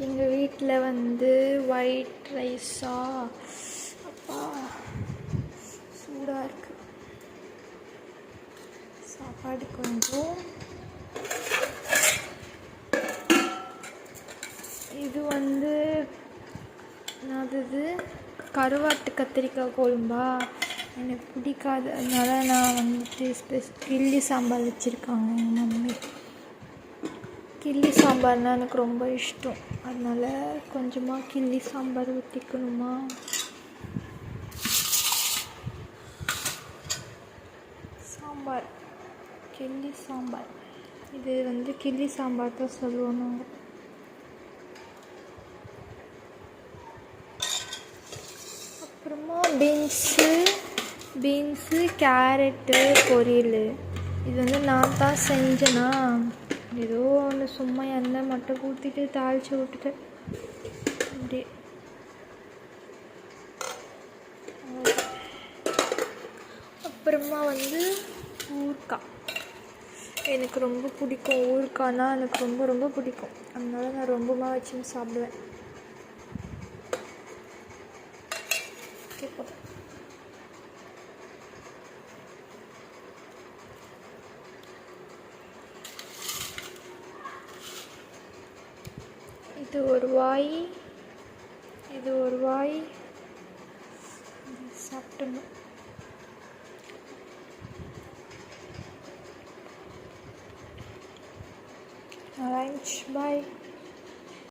எங்கள் வீட்டில் வந்து ஒயிட் ரைஸா, அப்பா சூடாக இருக்குது சாப்பாடு. கொஞ்சம் இது வந்து என்னது, கருவாட்டு கத்திரிக்காய் குழம்பா, எனக்கு பிடிக்காது. அதனால் நான் வந்துட்டு கிள்ளி சாம்பார் வச்சுருக்காங்க எங்கள் மம்மி. கிள்ளி சாம்பார்னால் எனக்கு ரொம்ப இஷ்டம். அதனால் கொஞ்சமாக கிள்ளி சாம்பார் ஊற்றிக்கணுமா. சாம்பார், கிள்ளி சாம்பார், இது வந்து கிள்ளி சாம்பார் தான் சொல்லுவோம் நாங்கள். அப்புறமா பீன்ஸு கேரட்டு பொரியல். இது வந்து நான் தான் செஞ்சேன்னா, ஏதோ ஒன்று சும்மா எண்ணெய் மட்டும் ஊற்றிட்டு தாளித்து விட்டுட்டேன் அப்படி. அப்புறமா வந்து ஊறுகாய், எனக்கு ரொம்ப பிடிக்கும். ஊறுகாய்னா எனக்கு ரொம்ப ரொம்ப பிடிக்கும். அதனால நான் ரொம்பமாக வச்சுன்னு சாப்பிடுவேன். கேட்போம். இது ஒரு வாய், இது ஒரு வாய் சாப்பிட்டணும். லஞ்ச் பாய்.